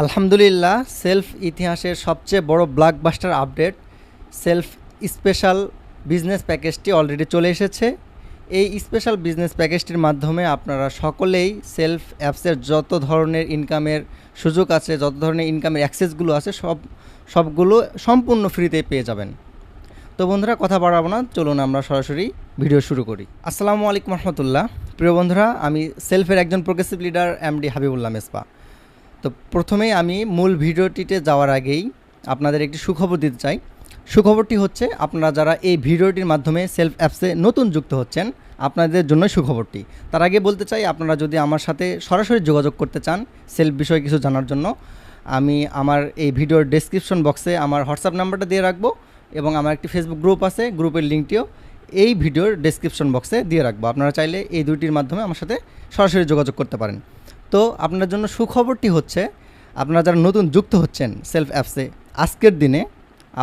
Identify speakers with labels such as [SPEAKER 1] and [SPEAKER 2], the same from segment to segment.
[SPEAKER 1] আলহামদুলিল্লাহ, সেলফ ইতিহাসের সবচেয়ে বড় blockbuster update self special business প্যাকেজটি অলরেডি চলে এসেছে। এই স্পেশাল বিজনেস প্যাকেজটির মাধ্যমে আপনারা সকলেই সেলফ অ্যাপসের যত ধরনের ইনকামের সুযোগ আছে, যত ধরনের ইনকামের অ্যাক্সেসগুলো আছে সবগুলো সম্পূর্ণ ফ্রিতে পেয়ে যাবেন। তো বন্ধুরা, কথা বাড়াবো না, চলুন আমরা সরাসরি ভিডিও শুরু করি। আসসালামু আলাইকুম রহমতুল্লাহ। প্রিয় বন্ধুরা, আমি সেলফের একজন progressive leader MD Habibullah Mesba. তো প্রথমেই আমি মূল ভিডিওটিতে যাওয়ার আগেই আপনাদের একটি সুখবর দিতে চাই। সুখবরটি হচ্ছে, আপনারা যারা এই ভিডিওটির মাধ্যমে সেলফ অ্যাপসে নতুন যুক্ত হচ্ছেন, আপনাদের জন্য সুখবরটি। তার আগে বলতে চাই, আপনারা যদি আমার সাথে সরাসরি যোগাযোগ করতে চান সেলফ বিষয়ে কিছু জানার জন্য, আমি আমার এই ভিডিওর ডেসক্রিপশন বক্সে আমার হোয়াটসঅ্যাপ নাম্বারটা দিয়ে রাখবো এবং আমার একটি ফেসবুক গ্রুপ আছে, গ্রুপের লিঙ্কটিও এই ভিডিওর ডেসক্রিপশন বক্সে দিয়ে রাখবো। আপনারা চাইলে এই দুইটির মাধ্যমে আমার সাথে সরাসরি যোগাযোগ করতে পারেন। তো আপনার জন্য সুখবরটি হচ্ছে, আপনারা যারা নতুন যুক্ত হচ্ছেন সেলফ অ্যাপসে, আজকের দিনে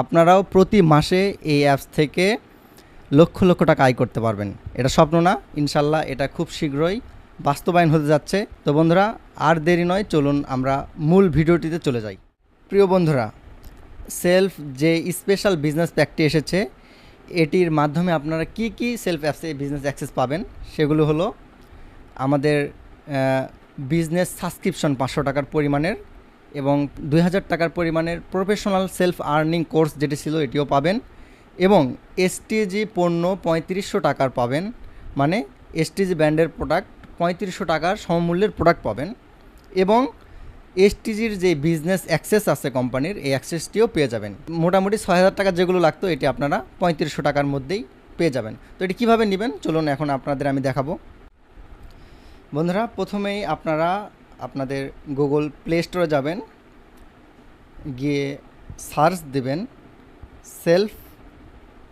[SPEAKER 1] আপনারাও প্রতি মাসে এই অ্যাপস থেকে লক্ষ লক্ষ টাকা আয় করতে পারবেন। এটা স্বপ্ন না, ইনশাল্লাহ এটা খুব শীঘ্রই বাস্তবায়ন হতে যাচ্ছে। তো বন্ধুরা, আর দেরি নয়, চলুন আমরা মূল ভিডিওটিতে চলে যাই। প্রিয় বন্ধুরা, সেলফ যে স্পেশাল বিজনেস প্যাকটি এসেছে, এটির মাধ্যমে আপনারা কি কি সেলফ অ্যাপসে বিজনেস অ্যাক্সেস পাবেন সেগুলো হলো, আমাদের বিজনেস সাবস্ক্রিপশন 500 টাকার পরিমাণের এবং 2000 টাকার পরিমাণের প্রফেশনাল সেলফ আর্নিং কোর্স যেটি ছিল এটিও পাবেন, এবং এসটিজি পণ্য 3500 টাকার পাবেন, মানে এসটিজি ব্র্যান্ডের প্রোডাক্ট 3500 টাকার সমমূল্যের প্রোডাক্ট পাবেন, এবং এসটিজির যে বিজনেস অ্যাক্সেস আছে কোম্পানির, এই অ্যাক্সেসটিও পেয়ে যাবেন। মোটামুটি 6000 টাকা যেগুলো লাগতো, এটি আপনারা 3500 টাকার মধ্যেই পেয়ে যাবেন। তো এটি কীভাবে নেবেন চলুন এখন আপনাদের আমি দেখাবো। বন্ধুরা, প্রথমেই আপনারা আপনাদের গুগল প্লে স্টোরে যাবেন, গিয়ে সার্চ দেবেন সেলফ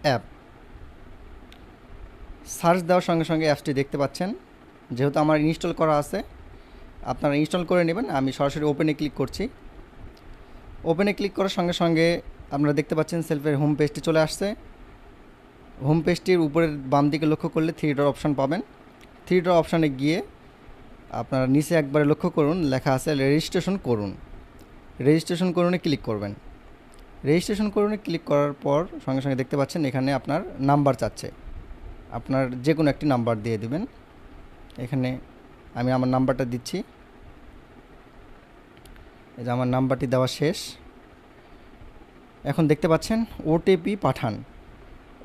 [SPEAKER 1] অ্যাপ। সার্চ দেওয়ার সঙ্গে সঙ্গে অ্যাপসটি দেখতে পাচ্ছেন। যেহেতু আমার ইনস্টল করা আছে, আপনারা ইনস্টল করে নেবেন। আমি সরাসরি ওপেনে ক্লিক করছি। ওপেনে ক্লিক করার সঙ্গে সঙ্গে আপনারা দেখতে পাচ্ছেন সেলফের হোম পেজটি চলে আসছে। হোম পেজটির উপরের বাম দিকে লক্ষ্য করলে 3 ডট অপশান পাবেন। 3 ডট অপশানে গিয়ে আপনারা নিচে একবারে লক্ষ্য করুন, লেখা আছে রেজিস্ট্রেশন করুন। রেজিস্ট্রেশন করুনে ক্লিক করবেন। রেজিস্ট্রেশন করুনে ক্লিক করার পর সঙ্গে সঙ্গে দেখতে পাচ্ছেন এখানে আপনার নাম্বার চাচ্ছে। আপনার যে কোনো একটি নাম্বার দিয়ে দিবেন। এখানে আমি আমার নাম্বারটা দিচ্ছি। এই যে আমার নাম্বারটি দেওয়া শেষ। এখন দেখতে পাচ্ছেন ওটিপি পাঠান।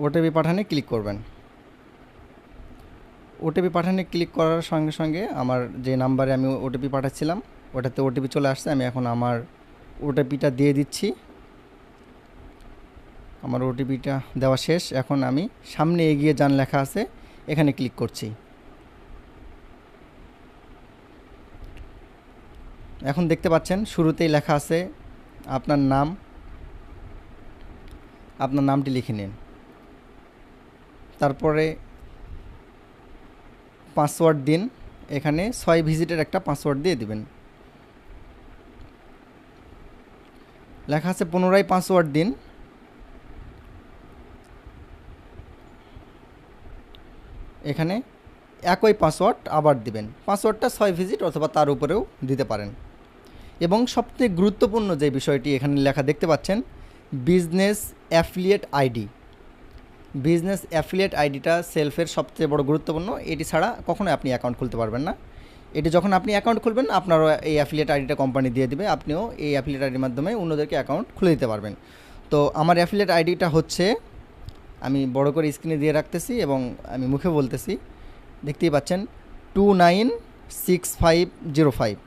[SPEAKER 1] ওটিপি পাঠানে ক্লিক করবেন। ওটিপি পাঠানে ক্লিক করার সঙ্গে সঙ্গে আমার যে নাম্বারে আমি ওটিপি পাঠাচ্ছিলাম ওটাতে ওটিপি চলে আসছে। আমি এখন আমার ওটিপিটা দিয়ে দিচ্ছি। আমার ওটিপিটা দেওয়া শেষ। এখন আমি সামনে এগিয়ে যান লেখা আছে, এখানে ক্লিক করছি। এখন দেখতে পাচ্ছেন শুরুতেই লেখা আছে আপনার নাম। আপনার নামটি লিখে নিন। তারপরে পাসওয়ার্ড দিন। এখানে 6 ভিজিটের একটা পাসওয়ার্ড দিয়ে দিবেন। লেখা আছে পুনরায় পাসওয়ার্ড দিন। এখানে একই পাসওয়ার্ড আবার দিবেন। পাসওয়ার্ডটা 6 ভিজিট অথবা তার উপরেও দিতে পারেন। এবং সবচেয়ে গুরুত্বপূর্ণ যে বিষয়টি এখানে লেখা দেখতে পাচ্ছেন, business affiliate ID. Business affiliate আইডিটা সেলফের সবচেয়ে বড় গুরুত্বপূর্ণ। এটি ছাড়া কখনোই আপনি অ্যাকাউন্ট খুলতে পারবেন না। এটি যখন আপনি অ্যাকাউন্ট খুলবেন, আপনারও এই অ্যাফিলিয়েট আইডিটা কোম্পানি দিয়ে দিবে। আপনিও এই অ্যাফিলিয়েট আইডির মাধ্যমে অন্যদেরকে অ্যাকাউন্ট খুলে দিতে পারবেন। তো আমার অ্যাফিলিয়েট আইডিটা হচ্ছে, আমি বড় করে স্ক্রিনে দিয়ে রাখতেছি এবং আমি মুখে বলতেছি, দেখতেই পাচ্ছেন 296505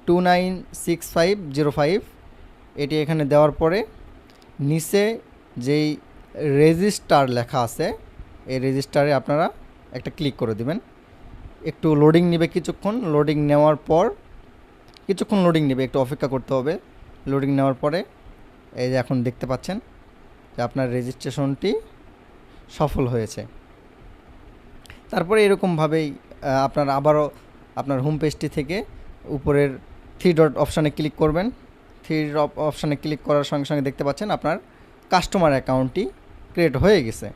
[SPEAKER 1] 296505। এটি এখানে দেওয়ার পরে নিচে যেই রেজিস্টার লেখা আছে, এই রেজিস্টারে আপনারা একটা ক্লিক করে দিবেন। একটু লোডিং নেবে কিছুক্ষণ। লোডিং নেওয়ার পর কিছুক্ষণ লোডিং নেবে, একটু অপেক্ষা করতে হবে। লোডিং নেওয়ার পরে এই যে এখন দেখতে পাচ্ছেন যে আপনার রেজিস্ট্রেশনটি সফল হয়েছে। তারপরে এরকমভাবেই আপনার আবারও আপনার হোম পেজটি থেকে উপরের 3 ডট অপশানে ক্লিক করবেন। 3 ডট অপশানে ক্লিক করার সঙ্গে সঙ্গে দেখতে পাচ্ছেন আপনার কাস্টমার অ্যাকাউন্টটি ক্রিয়েট হয়ে গেছে।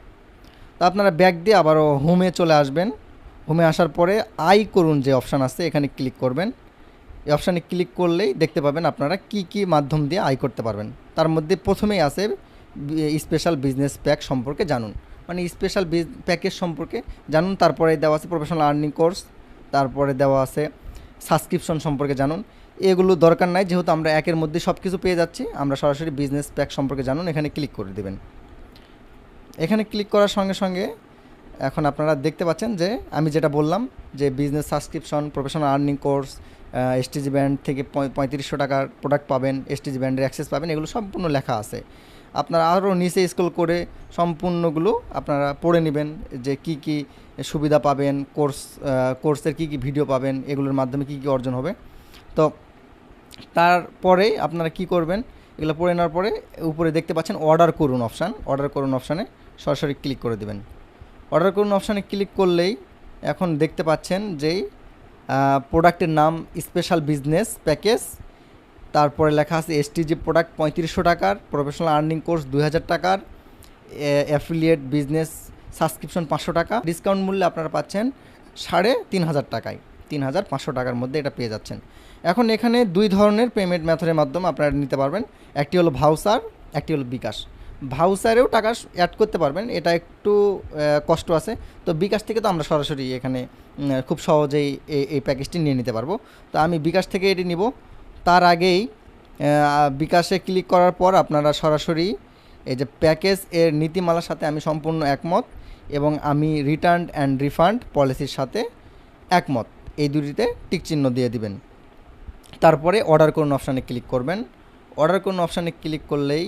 [SPEAKER 1] তো আপনারা ব্যাক দিয়ে আবারও হোমে চলে আসবেন। হোমে আসার পরে আই করুন যে অপশান আছে, এখানে ক্লিক করবেন। এই অপশানে ক্লিক করলেই দেখতে পাবেন আপনারা কি কি মাধ্যম দিয়ে আয় করতে পারবেন। তার মধ্যে প্রথমেই আছে স্পেশাল বিজনেস প্যাক সম্পর্কে জানুন, মানে স্পেশাল প্যাকেজ সম্পর্কে জানুন। তারপরে দেওয়া আছে প্রফেশনাল আর্নিং কোর্স, তারপরে দেওয়া আছে সাবস্ক্রিপশন সম্পর্কে জানুন। এগুলো দরকার নাই, যেহেতু আমরা একের মধ্যে সব কিছু পেয়ে যাচ্ছি। আমরা সরাসরি বিজনেস প্যাক সম্পর্কে জানুন এখানে ক্লিক করে দেবেন। এখানে ক্লিক করার সঙ্গে সঙ্গে এখন আপনারা দেখতে পাচ্ছেন যে আমি যেটা বললাম যে business subscription, professional earning course, STG band থেকে 3500 টাকার প্রোডাক্ট পাবেন, এসটিজি ব্যান্ডের অ্যাক্সেস পাবেন, এগুলো সম্পূর্ণ লেখা আছে। আপনারা আরও নিচে স্ক্রল করে সম্পূর্ণগুলো আপনারা পড়ে নেবেন যে কি কি সুবিধা পাবেন, কোর্সের কি কি ভিডিও পাবেন, এগুলোর মাধ্যমে কি কি অর্জন হবে। তো তারপরে আপনারা কি করবেন, এগুলো পড়ে নেওয়ার পরে উপরে দেখতে পাচ্ছেন অর্ডার করুন অপশান, অর্ডার করুন অপশানে সরাসরি ক্লিক করে দেবেন। অর্ডার করুন অপশানে ক্লিক করলেই এখন দেখতে পাচ্ছেন যেই প্রোডাক্টের নাম স্পেশাল বিজনেস প্যাকেজ, তারপরে লেখা আছে এসটিজি প্রোডাক্ট 3500 টাকার, প্রফেশনাল আর্নিং কোর্স 2000 টাকার, অ্যাফিলিয়েট বিজনেস সাবস্ক্রিপশন 500 টাকা। ডিসকাউন্ট মূল্যে আপনারা পাচ্ছেন 3500 টাকায়, 3500 টাকার মধ্যে এটা পেয়ে যাচ্ছেন। এখন এখানে দুই ধরনের পেমেন্ট মেথডের মাধ্যমে আপনারা নিতে পারবেন, একটি হলো ভাউচার, একটি হলো বিকাশ। ভাউচারেও টাকা অ্যাড করতে পারবেন, এটা একটু কষ্ট আছে। তো বিকাশ থেকে তো আমরা সরাসরি এখানে খুব সহজেই এই প্যাকেজটি নিয়ে নিতে পারবো। তো আমি বিকাশ থেকে এটি নিব। তার আগেই বিকাশে ক্লিক করার পর আপনারা সরাসরি এই যে প্যাকেজ এর নীতিমালার সাথে আমি সম্পূর্ণ একমত এবং আমি রিটার্ন অ্যান্ড রিফান্ড পলিসির সাথে একমত, এই দুটিতে টিক চিহ্ন দিয়ে দিবেন। তারপরে অর্ডার করুন অপশানে ক্লিক করবেন। অর্ডার করুন অপশানে ক্লিক করলেই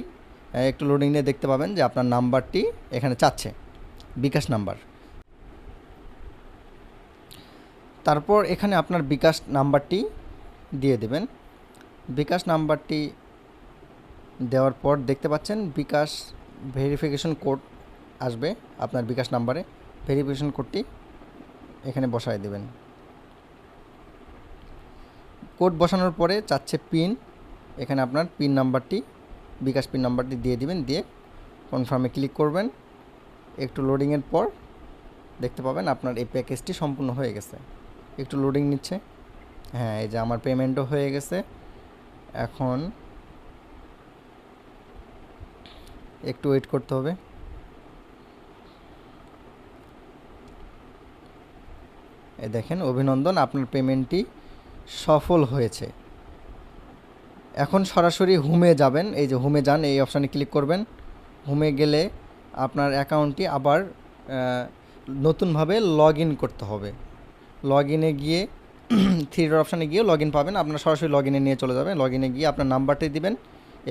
[SPEAKER 1] একটু লোডিং নিয়ে দেখতে পাবেন যে আপনার নাম্বারটি এখানে চাচ্ছে, বিকাশ নাম্বার। তারপর এখানে আপনার বিকাশ নাম্বারটি দিয়ে দেবেন। বিকাশ নাম্বারটি দেওয়ার পর দেখতে পাচ্ছেন বিকাশ ভেরিফিকেশন কোড আসবে আপনার বিকাশ নাম্বারে, ভেরিফিকেশন কোডটি এখানে বসায় দেবেন। কোড বসানোর পরে চাচ্ছে পিন, এখানে আপনার পিন নাম্বারটি, বিকাশ পিন নাম্বারটি দিয়ে দিবেন, দিয়ে কনফার্মে ক্লিক করবেন। একটু লোডিংয়ের পর দেখতে পাবেন আপনার এই প্যাকেজটি সম্পূর্ণ হয়ে গেছে। একটু লোডিং নিচ্ছে, হ্যাঁ এই যে আমার পেমেন্টও হয়ে গেছে। এখন একটু ওয়েট করতে হবে। এই দেখেন, অভিনন্দন, আপনার পেমেন্টটি সফল হয়েছে। এখন সরাসরি হোমে যাবেন, এই যে হোমে যান, এই অপশানে ক্লিক করবেন। হোমে গেলে আপনার অ্যাকাউন্টটি আবার নতুনভাবে লগ ইন করতে হবে। লগ ইনে গিয়ে থ্রি ডট অপশানে গিয়ে লগ ইন পাবেন, আপনার সরাসরি লগ ইনে নিয়ে চলে যাবেন। লগ ইনে গিয়ে আপনার নাম্বারটি দিবেন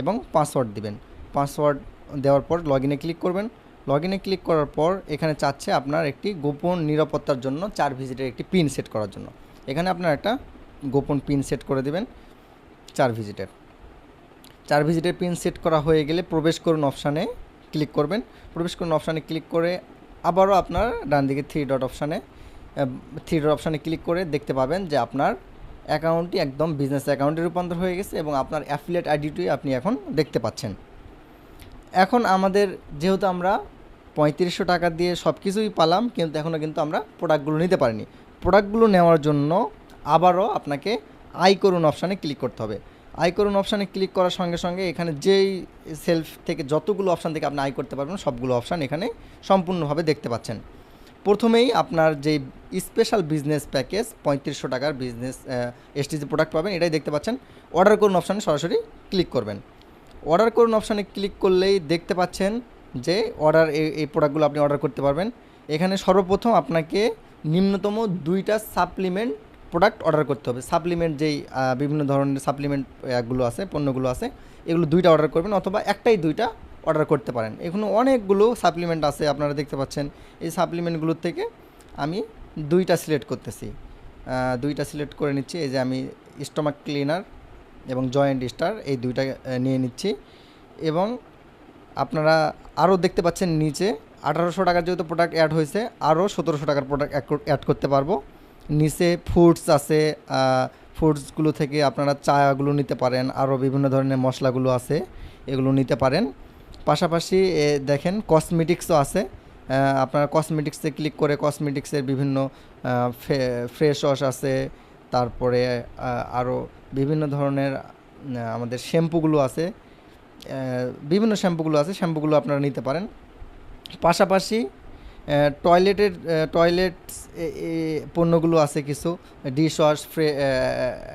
[SPEAKER 1] এবং পাসওয়ার্ড দিবেন। পাসওয়ার্ড দেওয়ার পর লগ ইনে ক্লিক করবেন। লগ ইনে ক্লিক করার পর এখানে চাচ্ছে আপনার একটি গোপন নিরাপত্তার জন্য 4 ভিজিটের একটি পিন সেট করার জন্য। এখানে আপনার একটা গোপন পিন সেট করে দেবেন 4 ভিজিটের। 4 ভিজিটের পিন সেট করা হয়ে গেলে প্রবেশ করুন অপশানে ক্লিক করবেন। প্রবেশ করুন অপশানে ক্লিক করে আবারও আপনার ডান দিকে থ্রি ডট অপশানে ক্লিক করে দেখতে পাবেন যে আপনার অ্যাকাউন্টটি একদম বিজনেস অ্যাকাউন্টে রূপান্তর হয়ে গেছে এবং আপনার অ্যাফিলিয়েট আইডিটি আপনি এখন দেখতে পাচ্ছেন। এখন আমাদের যেহেতু আমরা 3500 টাকা দিয়ে সব কিছুই পালাম, কিন্তু এখনও কিন্তু আমরা প্রোডাক্টগুলো নিতে পারিনি। প্রোডাক্টগুলো নেওয়ার জন্য আবারও আপনাকে আয় করুন অপশানে ক্লিক করতে হবে। আয় করুন অপশানে ক্লিক করার সঙ্গে সঙ্গে এখানে যেই সেলফ থেকে যতগুলো অপশান থেকে আপনি আয় করতে পারবেন সবগুলো অপশান এখানে সম্পূর্ণভাবে দেখতে পাচ্ছেন। প্রথমেই আপনার যে স্পেশাল বিজনেস প্যাকেজ 3500 টাকার বিজনেস এসটিজি প্রোডাক্ট পাবেন, এটাই দেখতে পাচ্ছেন। অর্ডার করুন অপশানে সরাসরি ক্লিক করবেন। অর্ডার করুন অপশানে ক্লিক করলেই দেখতে পাচ্ছেন যে এই প্রোডাক্টগুলো আপনি অর্ডার করতে পারবেন। এখানে সর্বপ্রথম আপনাকে নিম্নতম 2টা সাপ্লিমেন্ট প্রোডাক্ট অর্ডার করতে হবে। সাপ্লিমেন্ট যেই বিভিন্ন ধরনের সাপ্লিমেন্টগুলো আছে, পণ্যগুলো আছে, এগুলো 2টা অর্ডার করবেন, অথবা একটাই 2টা অর্ডার করতে পারেন। এখানে অনেকগুলো সাপ্লিমেন্ট আছে আপনারা দেখতে পাচ্ছেন। এই সাপ্লিমেন্টগুলোর থেকে আমি 2টা সিলেক্ট করতেছি, 2টা সিলেক্ট করে নিচ্ছি। এই যে আমি স্টমাক ক্লিনার এবং জয়েন্ট স্টার এই 2টা নিয়ে নিচ্ছি। এবং আপনারা আরও দেখতে পাচ্ছেন নিচে 1800 টাকার যেহেতু প্রোডাক্ট অ্যাড হয়েছে, আরও 1700 টাকার প্রোডাক্ট অ্যাড করতে পারবো। নিচে ফুডস আছে, ফুডসগুলো থেকে আপনারা চাগুলো নিতে পারেন, আরও বিভিন্ন ধরনের মশলাগুলো আছে, এগুলো নিতে পারেন। পাশাপাশি দেখেন কসমেটিক্সও আছে, আপনারা কসমেটিক্সে ক্লিক করে কসমেটিক্সের বিভিন্ন ফ্রেশ ওয়াশ আছে, তারপরে আরও বিভিন্ন ধরনের আমাদের শ্যাম্পুগুলো আছে, বিভিন্ন শ্যাম্পুগুলো আছে, শ্যাম্পুগুলো আপনারা নিতে পারেন। পাশাপাশি টয়লেট পণ্যগুলো আছে কিছু, dish wash,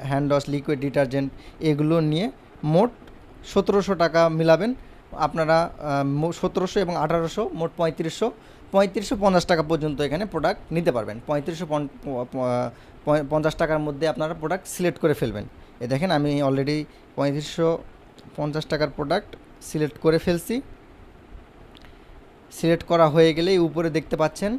[SPEAKER 1] hand wash, liquid detergent, এগুলো নিয়ে মোট 1700 টাকা মিলাবেন আপনারা। 1700 এবং 1800 মোট 3550 টাকা পর্যন্ত এখানে প্রোডাক্ট নিতে পারবেন। 3550 টাকার মধ্যে আপনারা প্রোডাক্ট সিলেক্ট করে ফেলবেন। দেখেন আমি অলরেডি 3550 টাকার প্রোডাক্ট সিলেক্ট করে ফেলছি। সিলেক্ট করা হয়ে গেলেই উপরে দেখতে পাচ্ছেন,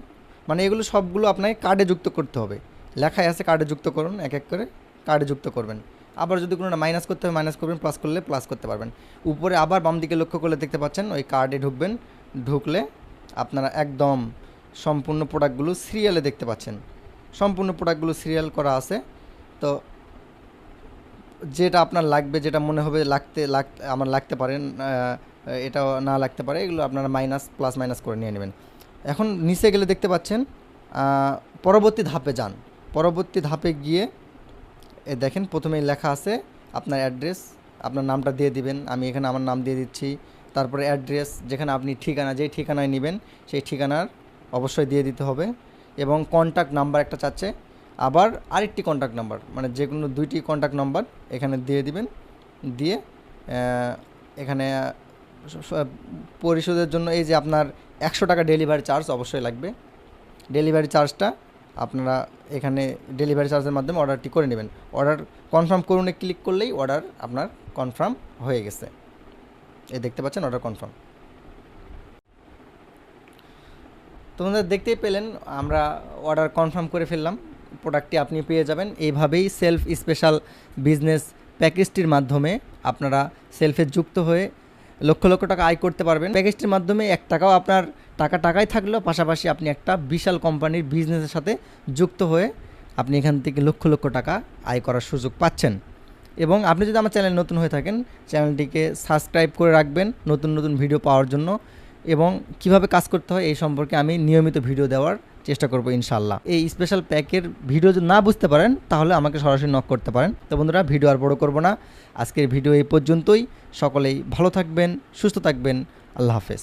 [SPEAKER 1] মানে এগুলো সবগুলো আপনাকে কার্ডে যুক্ত করতে হবে, লেখাই আছে কার্ডে যুক্ত করুন, এক এক করে কার্ডে যুক্ত করবেন। আবার যদি কোনোটা মাইনাস করতে হবে মাইনাস করবেন, প্লাস করলে প্লাস করতে পারবেন। উপরে আবার বাম দিকে লক্ষ্য করলে দেখতে পাচ্ছেন ওই কার্ডে ঢুকবেন, ঢুকলে আপনারা একদম সম্পূর্ণ প্রোডাক্টগুলো সিরিয়ালে দেখতে পাচ্ছেন। সম্পূর্ণ প্রোডাক্টগুলো সিরিয়াল করা আছে। তো যেটা আপনার লাগবে, যেটা মনে হবে আমার লাগতে পারেন, এটা না লাগতে পারে, এগুলো আপনারা মাইনাস প্লাস মাইনাস করে নিয়ে নেবেন। এখন নিচে গেলে দেখতে পাচ্ছেন পরবর্তী ধাপে যান। পরবর্তী ধাপে গিয়ে দেখেন প্রথমেই লেখা আছে আপনার অ্যাড্রেস, আপনার নামটা দিয়ে দিবেন। আমি এখানে আমার নাম দিয়ে দিচ্ছি। তারপরে অ্যাড্রেস, যেখানে আপনি ঠিকানা, যেই ঠিকানায় নেবেন সেই ঠিকানার অবশ্যই দিয়ে দিতে হবে। এবং কন্ট্যাক্ট নাম্বার একটা চাচ্ছে, আবার আরেকটি কন্ট্যাক্ট নাম্বার, মানে যে কোনো 2টি কন্ট্যাক্ট নাম্বার এখানে দিয়ে দিবেন। দিয়ে এখানে পরিশোধের জন্য এই যে আপনার 100 টাকা ডেলিভারি চার্জ অবশ্যই লাগবে। ডেলিভারি চার্জটা আপনারা এখানে ডেলিভারি চার্জের মাধ্যমে অর্ডারটি করে নেবেন। অর্ডার কনফার্ম করুনে ক্লিক করলেই অর্ডার আপনার কনফার্ম হয়ে গেছে। এই দেখতে পাচ্ছেন অর্ডার কনফার্ম। তোমাদের দেখতেই পেলেন আমরা অর্ডার কনফার্ম করে ফেললাম, প্রোডাক্টটি আপনি পেয়ে যাবেন। এইভাবেই সেলফ স্পেশাল বিজনেস প্যাকেজটির মাধ্যমে আপনারা সেলফে যুক্ত হয়ে লক্ষ লক্ষ টাকা আয় করতে পারবেন। প্যাকেজটির মাধ্যমে 1 টাকাও আপনার টাকাই থাকলেও পাশাপাশি আপনি একটা বিশাল কোম্পানির বিজনেসের সাথে যুক্ত হয়ে আপনি এখান থেকে লক্ষ লক্ষ টাকা আয় করার সুযোগ পাচ্ছেন। এবং আপনি যদি আমার চ্যানেল নতুন হয়ে থাকেন, চ্যানেলটিকে সাবস্ক্রাইব করে রাখবেন নতুন নতুন ভিডিও পাওয়ার জন্য। এবং কিভাবে কাজ করতে হয় এই সম্পর্কে আমি নিয়মিত ভিডিও দেওয়ার চেষ্টা করব ইনশাল্লাহ। এই স্পেশাল প্যাকের ভিডিও যদি না বুঝতে পারেন তাহলে আমাকে সরাসরি নক করতে পারেন। তো বন্ধুরা, ভিডিও আর বড় করব না, আজকের ভিডিও এই পর্যন্তই। সকলেই ভালো থাকবেন, সুস্থ থাকবেন। আল্লাহ হাফেজ।